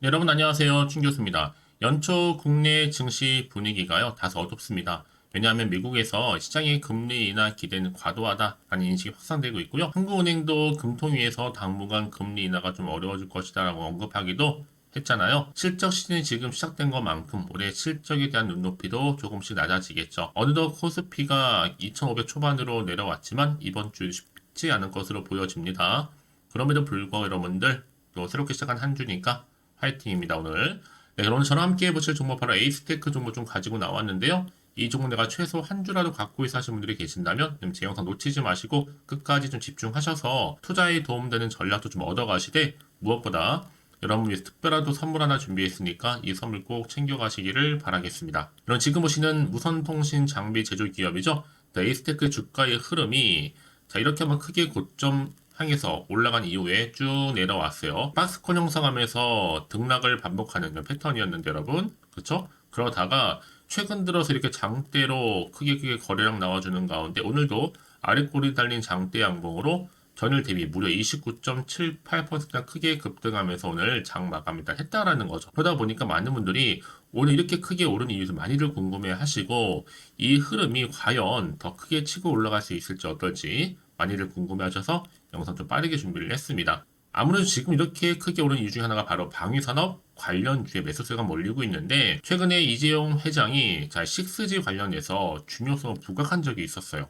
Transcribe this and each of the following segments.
네, 여러분 안녕하세요. 춘 교수입니다. 연초 국내 증시 분위기가요, 다소 어둡습니다. 왜냐하면 미국에서 시장의 금리 인하 기대는 과도하다라는 인식이 확산되고 있고요. 한국은행도 금통위에서 당분간 금리 인하가 좀 어려워질 것이다라고 언급하기도 했잖아요. 실적 시즌이 지금 시작된 것만큼 올해 실적에 대한 눈높이도 조금씩 낮아지겠죠. 어느덧 코스피가 2,500 초반으로 내려왔지만 이번 주 쉽지 않은 것으로 보여집니다. 그럼에도 불구하고 여러분들 또 새롭게 시작한 한 주니까 파이팅입니다, 오늘. 네, 그럼 저랑 함께 해보실 종목 바로 에이스테크 종목 좀 가지고 나왔는데요. 이 종목 내가 최소 한 주라도 갖고 있어 하시는 분들이 계신다면 제 영상 놓치지 마시고 끝까지 좀 집중하셔서 투자에 도움되는 전략도 좀 얻어가시되 무엇보다 여러분 위해서 특별한 또 선물 하나 준비했으니까 이 선물 꼭 챙겨가시기를 바라겠습니다. 그럼 지금 보시는 무선통신 장비 제조 기업이죠. 에이스테크 주가의 흐름이 자 이렇게 한번 크게 고점 향해서 올라간 이후에 쭉 내려왔어요. 박스권 형성하면서 등락을 반복하는 패턴이었는데 여러분, 그쵸? 그러다가 최근 들어서 이렇게 장대로 크게 거래량 나와주는 가운데 오늘도 아랫골이 달린 장대 양봉으로 전일 대비 무려 29.78%나 크게 급등하면서 오늘 장 마감을 했다라는 거죠. 그러다 보니까 많은 분들이 오늘 이렇게 크게 오른 이유에서 많이들 궁금해 하시고 이 흐름이 과연 더 크게 치고 올라갈 수 있을지 어떨지 많이들 궁금해 하셔서 영상 좀 빠르게 준비를 했습니다. 아무래도 지금 이렇게 크게 오른 이유 중에 하나가 바로 방위산업 관련주에 매수세가 몰리고 있는데 최근에 이재용 회장이 자 6G 관련해서 중요성을 부각한 적이 있었어요.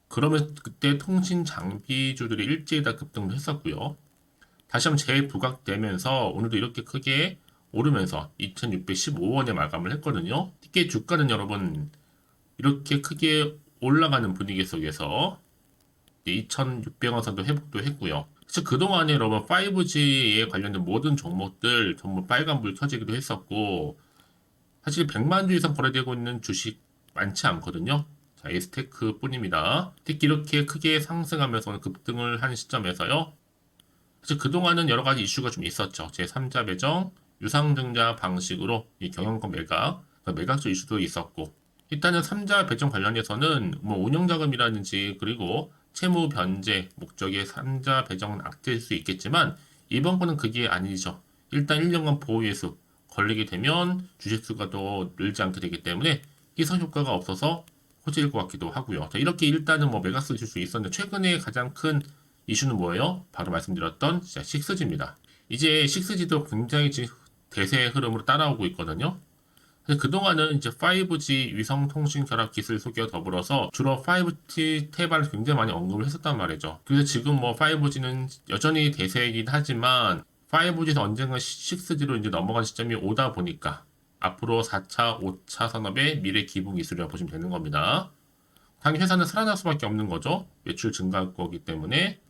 그러면 그때 통신 장비주들이 일제히 다 급등도 했었고요. 다시 한번 재부각되면서 오늘도 이렇게 크게 오르면서 2615원에 마감을 했거든요. 특히 주가는 여러분 이렇게 크게 올라가는 분위기 속에서 2600원 선도 회복도 했고요. 그래서 그동안에 여러분 5G에 관련된 모든 종목들 전부 빨간불 켜지기도 했었고 사실 100만 주 이상 거래되고 있는 주식 많지 않거든요. 자, 에스테크 뿐입니다. 특히 이렇게 크게 상승하면서 오늘 급등을 한 시점에서요. 사실 그동안은 여러 가지 이슈가 좀 있었죠. 제3자 배정, 유상증자 방식으로 이 경영권 매각, 매각적 이슈도 있었고 일단은 3자 배정 관련해서는 뭐 운영자금이라든지 그리고 채무 변제 목적의 3자 배정은 악화될 수 있겠지만 이번 건은 그게 아니죠. 일단 1년간 보호예수 걸리게 되면 주식수가 더 늘지 않게 되기 때문에 희석 효과가 없어서 호재일 것 같기도 하고요. 자, 이렇게 일단은 뭐 매각수 있을 수 있었는데 최근에 가장 큰 이슈는 뭐예요? 바로 말씀드렸던 6G입니다. 이제 6G도 굉장히 지금 대세 흐름으로 따라오고 있거든요. 그동안은 이제 5G 위성통신 결합 기술 소개와 더불어서 주로 5G 태반을 굉장히 많이 언급을 했었단 말이죠. 그래서 지금 뭐 5G는 여전히 대세이긴 하지만 5G에서 언젠가 6G로 이제 넘어간 시점이 오다 보니까 앞으로 4차, 5차 산업의 미래 기본 기술이라고 보시면 되는 겁니다. 당연히 회사는 살아날 수밖에 없는 거죠. 매출 증가할 거기 때문에.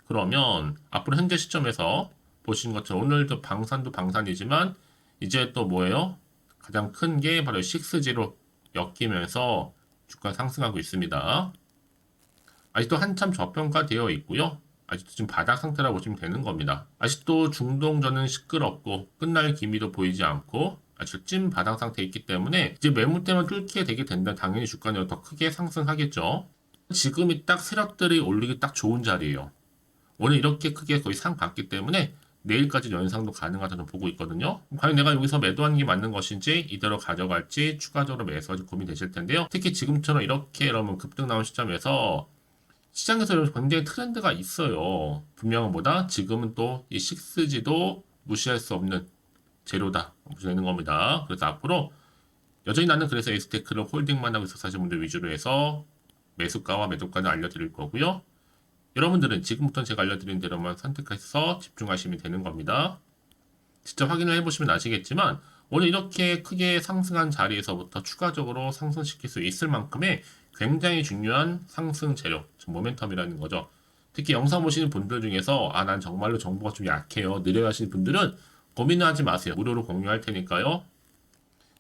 그러면 앞으로 현재 시점에서 보시는 것처럼 오늘도 방산도 방산이지만 이제 또 뭐예요? 가장 큰 게 바로 6G로 엮이면서 주가 상승하고 있습니다. 아직도 한참 저평가되어 있고요. 아직도 지금 바닥 상태라고 보시면 되는 겁니다. 아직도 중동전은 시끄럽고 끝날 기미도 보이지 않고 아직 찐 바닥 상태에 있기 때문에 이제 매물대만 뚫게 되게 된다면 당연히 주가는 더 크게 상승하겠죠. 지금이 딱 세력들이 올리기 딱 좋은 자리예요. 오늘 이렇게 크게 거의 상 봤기 때문에 내일까지 연상도 가능하다고 보고 있거든요. 과연 내가 여기서 매도하는 게 맞는 것인지 이대로 가져갈지 추가적으로 매수할지 고민되실 텐데요. 특히 지금처럼 이렇게 여러분 급등 나온 시점에서 시장에서 여러분 굉장히 트렌드가 있어요. 분명한 보다 지금은 또 이 6G도 무시할 수 없는 재료다 되는 겁니다. 그래서 앞으로 여전히 나는 그래서 에스테크를 홀딩만 하고 있어 사실 분들 위주로 해서 매수가와 매도가는 알려드릴 거고요. 여러분들은 지금부터 제가 알려드린 대로만 선택해서 집중하시면 되는 겁니다. 직접 확인을 해보시면 아시겠지만 오늘 이렇게 크게 상승한 자리에서부터 추가적으로 상승시킬 수 있을 만큼의 굉장히 중요한 상승 재료, 모멘텀이라는 거죠. 특히 영상 보시는 분들 중에서 난 정말로 정보가 좀 약해요. 느려 하시는 분들은 고민을 하지 마세요. 무료로 공유할 테니까요.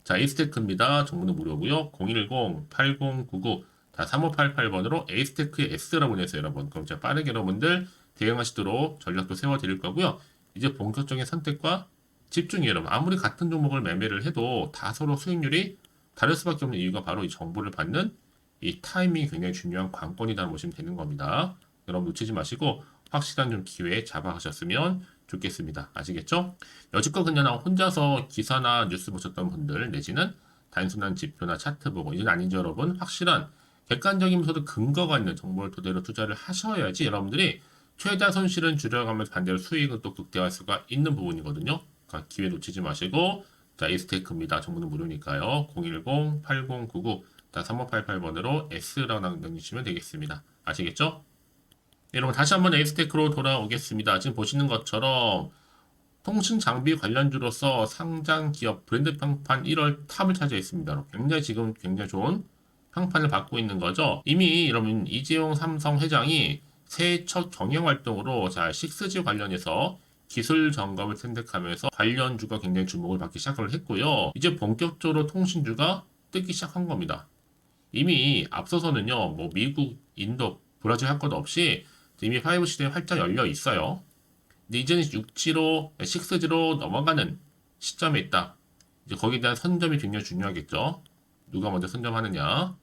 자, 에이스테크입니다. 정보는 무료고요. 010-8099 3588번으로 에이스테크의 S라고 보내세요, 여러분. 그럼 제가 빠르게 여러분들 대응하시도록 전략도 세워드릴 거고요. 이제 본격적인 선택과 집중이 여러분. 아무리 같은 종목을 매매를 해도 다 서로 수익률이 다를 수밖에 없는 이유가 바로 이 정보를 받는 이 타이밍이 굉장히 중요한 관건이다 보시면 되는 겁니다. 여러분 놓치지 마시고 확실한 좀 기회 잡아가셨으면 좋겠습니다. 아시겠죠? 여지껏 그냥 혼자서 기사나 뉴스 보셨던 분들 내지는 단순한 지표나 차트 보고 이건 아니죠 여러분. 확실한 객관적이면서도 근거가 있는 정보를 토대로 투자를 하셔야지 여러분들이 최다 손실은 줄여가면서 반대로 수익은 또 극대화할 수가 있는 부분이거든요. 그러니까 기회 놓치지 마시고 자 에이스테이크입니다. 정보는 무료니까요. 010-8099 3588번으로 S라고 남겨주시면 되겠습니다. 아시겠죠? 여러분 다시 한번 에이스테크로 돌아오겠습니다. 지금 보시는 것처럼 통신 장비 관련주로서 상장 기업 브랜드 평판 1월 탑을 차지했습니다. 굉장히 지금 굉장히 좋은 평판을 받고 있는 거죠. 이미 여러분 이재용 삼성 회장이 새해 첫 경영 활동으로 자 6G 관련해서 기술 점검을 선택하면서 관련주가 굉장히 주목을 받기 시작을 했고요. 이제 본격적으로 통신주가 뜨기 시작한 겁니다. 이미 앞서서는요, 뭐 미국, 인도, 브라질 할 것 없이 이미 5 시대에 활짝 열려 있어요. 근데 이제는 6G로, 6G로 넘어가는 시점에 있다. 이제 거기에 대한 선점이 굉장히 중요하겠죠. 누가 먼저 선점하느냐.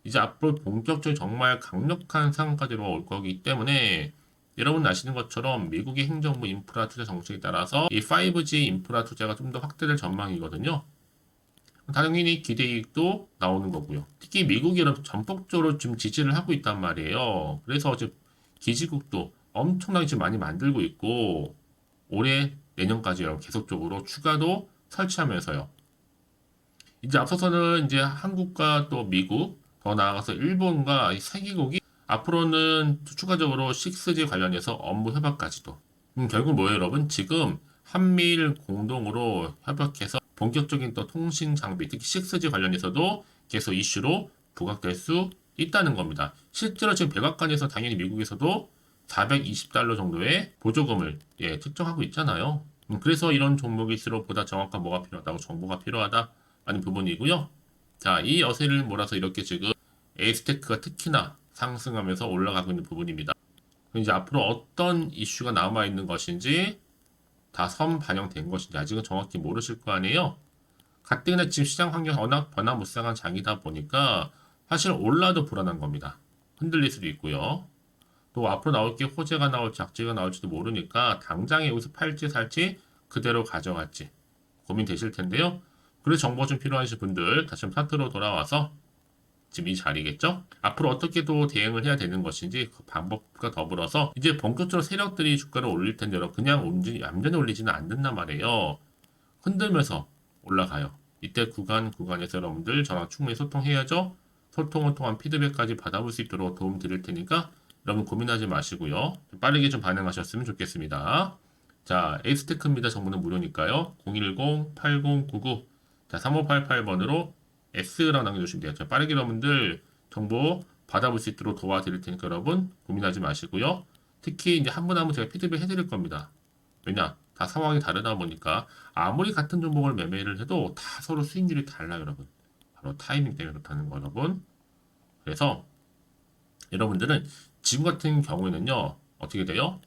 이제 앞으로 본격적으로 정말 강력한 상황까지로 올 거기 때문에 여러분 아시는 것처럼 미국의 행정부 인프라 투자 정책에 따라서 이 5G 인프라 투자가 좀 더 확대될 전망이거든요. 당연히 기대이익도 나오는 거고요. 특히 미국이 여러분 전폭적으로 좀 지지를 하고 있단 말이에요. 그래서 지금 기지국도 엄청나게 지금 많이 만들고 있고 올해 내년까지 여러분 계속적으로 추가도 설치하면서요. 이제 앞서서는 이제 한국과 또 미국 더 나아가서 일본과 세계국이 앞으로는 추가적으로 6G 관련해서 업무 협약까지도. 결국 뭐예요, 여러분? 지금 한미일 공동으로 협약해서 본격적인 또 통신 장비, 특히 6G 관련해서도 계속 이슈로 부각될 수 있다는 겁니다. 실제로 지금 백악관에서 당연히 미국에서도 420달러 정도의 보조금을 측정하고 있잖아요. 그래서 이런 종목일수록 보다 정확한 뭐가 필요하다고 정보가 필요하다 하는 부분이고요. 자, 이 여세를 몰아서 이렇게 지금 에이스테크가 특히나 상승하면서 올라가고 있는 부분입니다. 이제 앞으로 어떤 이슈가 남아 있는 것인지 다 반영된 것인지 아직은 정확히 모르실 거 아니에요. 가뜩이나 지금 시장 환경이 워낙 변화무쌍한 장이다 보니까 사실 올라도 불안한 겁니다. 흔들릴 수도 있고요. 또 앞으로 나올 게 호재가 나올지 악재가 나올지도 모르니까 당장에 여기서 팔지 살지 그대로 가져갈지 고민되실 텐데요. 그래서 정보 좀 필요하신 분들 다시 한번 차트로 돌아와서 지금 이 자리겠죠? 앞으로 어떻게 또 대응을 해야 되는 것인지 그 방법과 더불어서 이제 본격적으로 세력들이 주가를 올릴 텐데 여러분 그냥 얌전히 올리지는 않는단 말이에요. 흔들면서 올라가요. 이때 구간에서 여러분들 저랑 충분히 소통해야죠. 소통을 통한 피드백까지 받아볼 수 있도록 도움 드릴 테니까 여러분 고민하지 마시고요. 빠르게 좀 반응하셨으면 좋겠습니다. 자, 에이스테크입니다. 정보는 무료니까요. 010-8099 자, 3588번으로 S라고 남겨주시면 돼요. 자, 빠르게 여러분들 정보 받아볼 수 있도록 도와드릴 테니까 여러분 고민하지 마시고요. 특히 이제 한 분 한 분 제가 피드백 해드릴 겁니다. 왜냐? 다 상황이 다르다 보니까 아무리 같은 종목을 매매를 해도 다 서로 수익률이 달라요, 여러분. 바로 타이밍 때문에 그렇다는 거, 여러분. 그래서 여러분들은 지금 같은 경우에는요, 어떻게 돼요?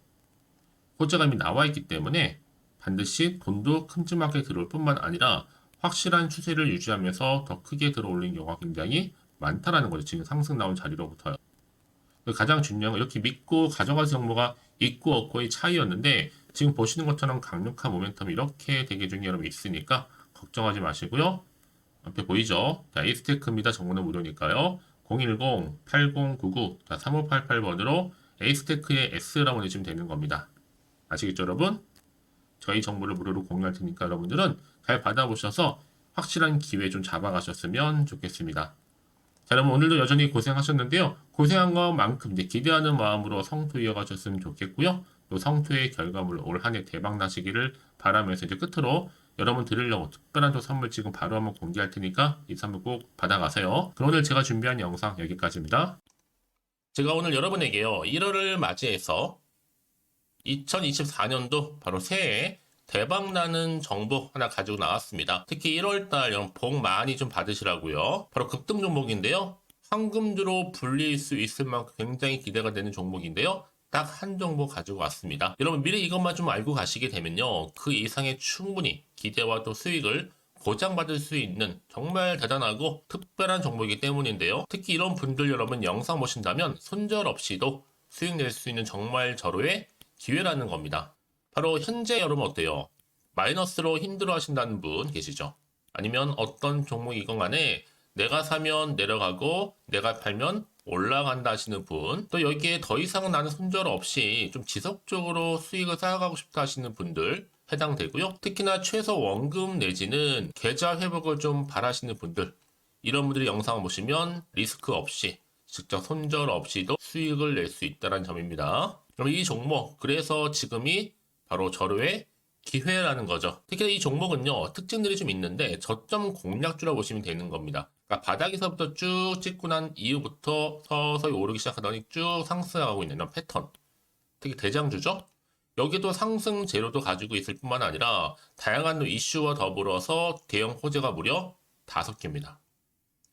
호재감이 나와 있기 때문에 반드시 돈도 큼지막하게 들어올 뿐만 아니라 확실한 추세를 유지하면서 더 크게 들어올리는 경우가 굉장히 많다라는 거죠. 지금 상승 나온 자리로부터요. 가장 중요한 건 이렇게 믿고 가져갈 정보가 있고 없고의 차이였는데 지금 보시는 것처럼 강력한 모멘텀이 이렇게 대기 중에 여러분 있으니까 걱정하지 마시고요. 앞에 보이죠? 자, 에이스테크입니다. 정보는 무료니까요. 010-8099 3588번으로 에이스테크의 S라고 내시면 되는 겁니다. 아시겠죠, 여러분? 저희 정보를 무료로 공유할 테니까 여러분들은 잘 받아보셔서 확실한 기회 좀 잡아가셨으면 좋겠습니다. 자, 여러분 오늘도 여전히 고생하셨는데요. 고생한 것만큼 이제 기대하는 마음으로 성투 이어가셨으면 좋겠고요. 또 성투의 결과물 올 한 해 대박 나시기를 바라면서 이제 끝으로 여러분 드리려고 특별한 또 선물 지금 바로 한번 공개할 테니까 이 선물 꼭 받아가세요. 그럼 오늘 제가 준비한 영상 여기까지입니다. 제가 오늘 여러분에게요. 1월을 맞이해서 2024년도 바로 새해에 대박나는 정보 하나 가지고 나왔습니다. 특히 1월달 복 많이 좀 받으시라고요. 바로 급등 종목인데요. 황금주로 불릴 수 있을 만큼 굉장히 기대가 되는 종목인데요. 딱 한 종목 가지고 왔습니다. 여러분 미리 이것만 좀 알고 가시게 되면요. 그 이상의 충분히 기대와 또 수익을 보장받을 수 있는 정말 대단하고 특별한 종목이기 때문인데요. 특히 이런 분들 여러분 영상 보신다면 손절 없이도 수익 낼 수 있는 정말 절호의 기회라는 겁니다. 바로 현재 여러분 어때요? 마이너스로 힘들어 하신다는 분 계시죠? 아니면 어떤 종목이건 간에 내가 사면 내려가고 내가 팔면 올라간다 하시는 분, 또 여기에 더 이상은 나는 손절 없이 좀 지속적으로 수익을 쌓아가고 싶다 하시는 분들 해당되고요. 특히나 최소 원금 내지는 계좌 회복을 좀 바라시는 분들, 이런 분들이 영상을 보시면 리스크 없이 직접 손절 없이도 수익을 낼 수 있다는 점입니다. 그럼 이 종목, 그래서 지금이 바로 절호의 기회라는 거죠. 특히 이 종목은요, 특징들이 좀 있는데 저점 공략주라고 보시면 되는 겁니다. 그러니까 바닥에서부터 쭉 찍고 난 이후부터 서서히 오르기 시작하더니 쭉 상승하고 있는 이런 패턴. 특히 대장주죠. 여기도 상승 재료도 가지고 있을 뿐만 아니라 다양한 이슈와 더불어서 대형 호재가 무려 5개입니다.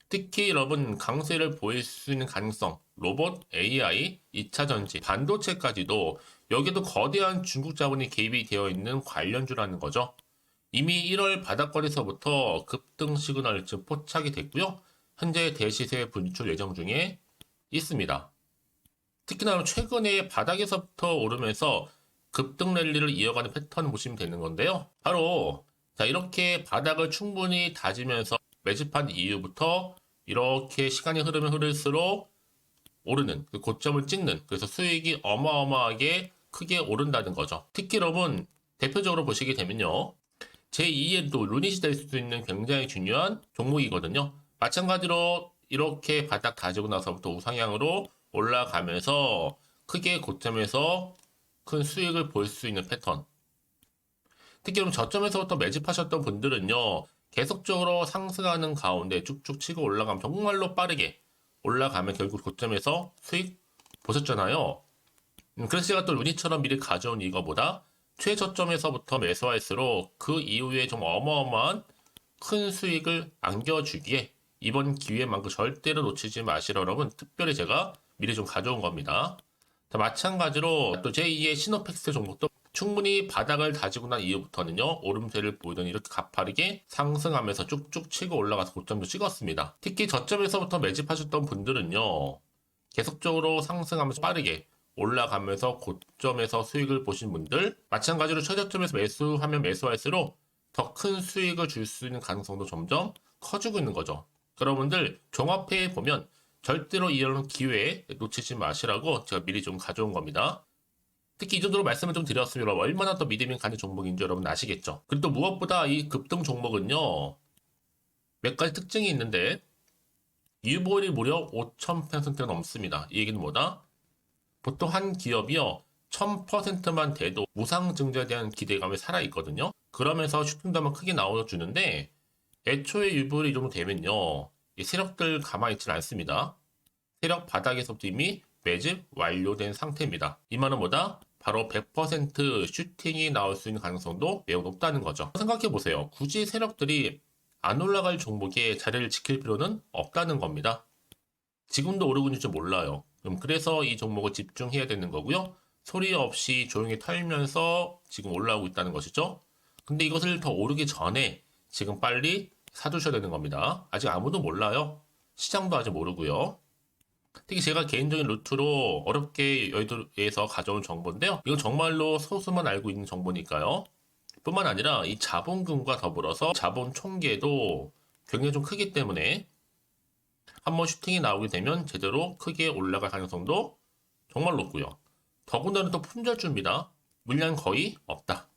특히 여러분 강세를 보일 수 있는 가능성, 로봇, AI, 2차 전지, 반도체까지도 여기도 거대한 중국 자본이 개입이 되어 있는 관련주라는 거죠. 이미 1월 바닥거리서부터 급등 시그널 즉 포착이 됐고요. 현재 대시세 분출 예정 중에 있습니다. 특히나 최근에 바닥에서부터 오르면서 급등 랠리를 이어가는 패턴을 보시면 되는 건데요. 바로 자 이렇게 바닥을 충분히 다지면서 매집한 이후부터 이렇게 시간이 흐르면 흐를수록 오르는 그 고점을 찍는, 그래서 수익이 어마어마하게 크게 오른다는 거죠. 특히 여러분 대표적으로 보시게 되면요, 제2의 또 루닛이 될 수 있는 굉장히 중요한 종목이거든요. 마찬가지로 이렇게 바닥 다지고 나서부터 우상향으로 올라가면서 크게 고점에서 큰 수익을 볼 수 있는 패턴. 특히 그럼 저점에서부터 매집하셨던 분들은요, 계속적으로 상승하는 가운데 쭉쭉 치고 올라가면 정말로 빠르게 올라가면 결국 고점에서 수익 보셨잖아요. 그래서 제가 또 루니처럼 미리 가져온 이거보다 최저점에서부터 매수할수록 그 이후에 좀 어마어마한 큰 수익을 안겨주기에 이번 기회만큼 절대로 놓치지 마시라 여러분, 특별히 제가 미리 좀 가져온 겁니다. 자, 마찬가지로 또 제2의 시노팩스 종목도 충분히 바닥을 다지고 난 이후부터는요, 오름세를 보이더니 이렇게 가파르게 상승하면서 쭉쭉 치고 올라가서 고점도 찍었습니다. 특히 저점에서부터 매집하셨던 분들은요, 계속적으로 상승하면서 빠르게 올라가면서 고점에서 수익을 보신 분들, 마찬가지로 최저점에서 매수하면 매수할수록 더 큰 수익을 줄 수 있는 가능성도 점점 커지고 있는 거죠. 여러분들 종합해 보면 절대로 이런 기회에 놓치지 마시라고 제가 미리 좀 가져온 겁니다. 특히 이 정도로 말씀을 좀 드렸으면 얼마나 더 믿음이 가는 종목인지 여러분 아시겠죠? 그리고 또 무엇보다 이 급등 종목은요, 몇 가지 특징이 있는데 유보율이 무려 5,000%가 넘습니다. 이 얘기는 뭐다? 보통 한 기업이요 1000%만 돼도 무상증자에 대한 기대감이 살아있거든요. 그러면서 슈팅도 한번 크게 나와주는데 애초에 유보율이 이 정도 되면요, 이 세력들 가만히 있지 않습니다. 세력 바닥에서부터 이미 매집 완료된 상태입니다. 이 말은 뭐다? 바로 100% 슈팅이 나올 수 있는 가능성도 매우 높다는 거죠. 생각해보세요. 굳이 세력들이 안 올라갈 종목에 자리를 지킬 필요는 없다는 겁니다. 지금도 오르고 있는지 몰라요. 그래서 이 종목을 집중해야 되는 거고요. 소리 없이 조용히 털면서 지금 올라오고 있다는 것이죠. 근데 이것을 더 오르기 전에 지금 빨리 사두셔야 되는 겁니다. 아직 아무도 몰라요. 시장도 아직 모르고요. 특히 제가 개인적인 루트로 어렵게 여의도에서 가져온 정보인데요. 이건 정말로 소수만 알고 있는 정보니까요. 뿐만 아니라 이 자본금과 더불어서 자본 총계도 굉장히 좀 크기 때문에 한번 슈팅이 나오게 되면 제대로 크게 올라갈 가능성도 정말 높고요. 더군다나 또 품절주입니다. 물량 거의 없다.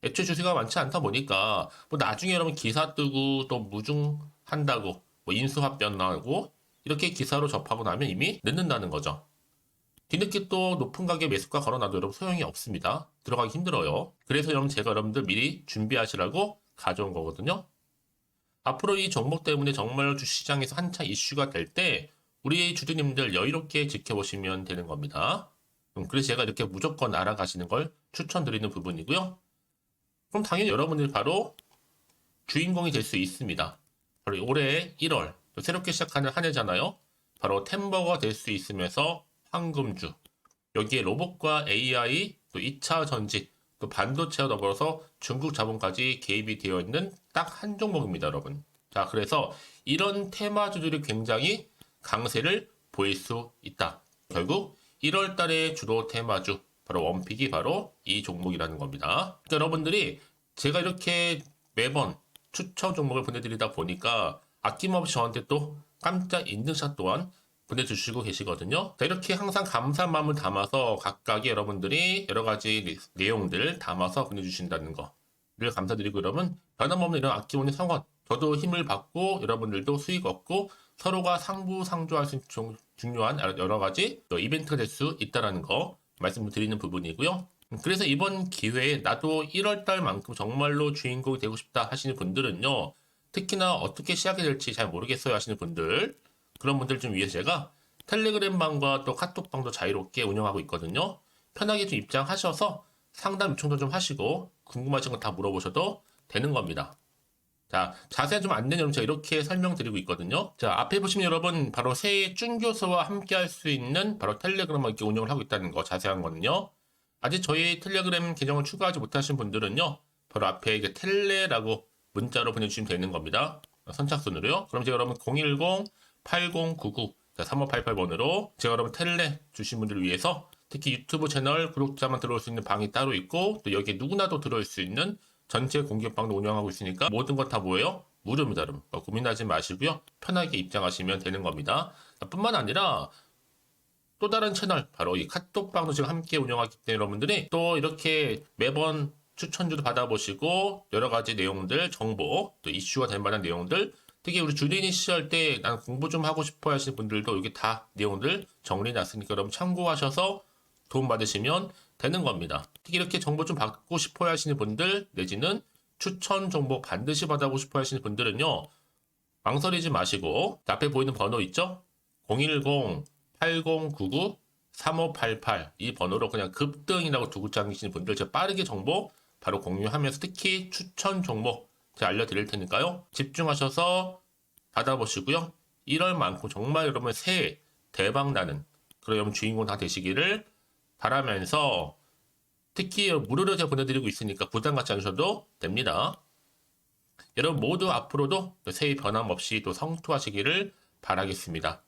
애초에 주식가 많지 않다 보니까 뭐 나중에 여러분 기사 뜨고 또 무중한다고 뭐 인수합병 나오고 이렇게 기사로 접하고 나면 이미 늦는다는 거죠. 뒤늦게 또 높은 가격에 매수가 걸어놔도 여러분 소용이 없습니다. 들어가기 힘들어요. 그래서 여러분 제가 여러분들 미리 준비하시라고 가져온 거거든요. 앞으로 이 종목 때문에 정말 주시장에서 한차 이슈가 될 때 우리 주주님들 여유롭게 지켜보시면 되는 겁니다. 그래서 제가 이렇게 무조건 알아가시는 걸 추천드리는 부분이고요. 그럼 당연히 여러분들이 바로 주인공이 될 수 있습니다. 바로 올해 1월 새롭게 시작하는 한 해잖아요. 바로 템버가 될 수 있으면서 황금주, 여기에 로봇과 AI, 또 2차 전지, 또 반도체와 더불어서 중국 자본까지 개입이 되어 있는 딱 한 종목입니다, 여러분. 자, 그래서 이런 테마주들이 굉장히 강세를 보일 수 있다. 결국 1월 달에 주로 테마주, 바로 원픽이 바로 이 종목이라는 겁니다. 그러니까 여러분들이 제가 이렇게 매번 추천 종목을 보내드리다 보니까 아낌없이 저한테 또 깜짝 인증샷 또한 보내주시고 계시거든요. 자, 이렇게 항상 감사한 마음을 담아서 각각의 여러분들이 여러 가지 내용들 담아서 보내주신다는 거 늘 감사드리고, 여러분 변함없는 이런 아낌없는 성원, 저도 힘을 받고 여러분들도 수익 얻고 서로가 상부상조할 수 있는 중요한 여러 가지 이벤트가 될 수 있다는 거 말씀드리는 부분이고요. 그래서 이번 기회에 나도 1월달만큼 정말로 주인공이 되고 싶다 하시는 분들은요, 특히나 어떻게 시작이 될지 잘 모르겠어요 하시는 분들, 그런 분들 좀 위해서 제가 텔레그램방과 또 카톡방도 자유롭게 운영하고 있거든요. 편하게 좀 입장하셔서 상담 요청도 좀 하시고 궁금하신 거 다 물어보셔도 되는 겁니다. 자, 자세한 좀 안내는 제가 이렇게 설명드리고 있거든요. 자, 앞에 보시면 여러분 바로 새해 쭌교수와 함께 할 수 있는 바로 텔레그램을 이렇게 운영을 하고 있다는 거, 자세한 거는요. 아직 저희 텔레그램 계정을 추가하지 못하신 분들은요, 바로 앞에 이제 텔레라고 문자로 보내주시면 되는 겁니다. 선착순으로요. 그럼 제가 여러분 010-8099-3588번으로 제가 여러분 텔레 주신 분들을 위해서 특히 유튜브 채널 구독자만 들어올 수 있는 방이 따로 있고, 또 여기에 누구나도 들어올 수 있는 전체 공개방도 운영하고 있으니까 모든 것 다 뭐예요? 무료입니다, 여러분. 고민하지 마시고요. 편하게 입장하시면 되는 겁니다. 뿐만 아니라 또 다른 채널, 바로 이 카톡방도 지금 함께 운영하기 때문에 여러분들이 또 이렇게 매번 추천주도 받아보시고 여러 가지 내용들, 정보, 또 이슈가 될 만한 내용들, 특히 우리 주린이 시절 때 난 공부 좀 하고 싶어 하시는 분들도 여기 다 내용들 정리해놨으니까 여러분 참고하셔서 도움 받으시면 되는 겁니다. 특히 이렇게 정보 좀 받고 싶어 하시는 분들, 내지는 추천 정보 반드시 받아보고 싶어 하시는 분들은요, 망설이지 마시고 앞에 보이는 번호 있죠? 010-8099-3588 이 번호로 그냥 급등이라고 두 글자 남기시는 분들 제가 빠르게 정보 바로 공유하면서 특히 추천 종목 제가 알려드릴 테니까요. 집중하셔서 받아보시고요. 1월만큼 정말 여러분 새해 대박 나는 그런 여러분 주인공 다 되시기를 바라면서, 특히 무료로 제가 보내드리고 있으니까 부담 갖지 않으셔도 됩니다. 여러분 모두 앞으로도 새해 변함없이 또 성투하시기를 바라겠습니다.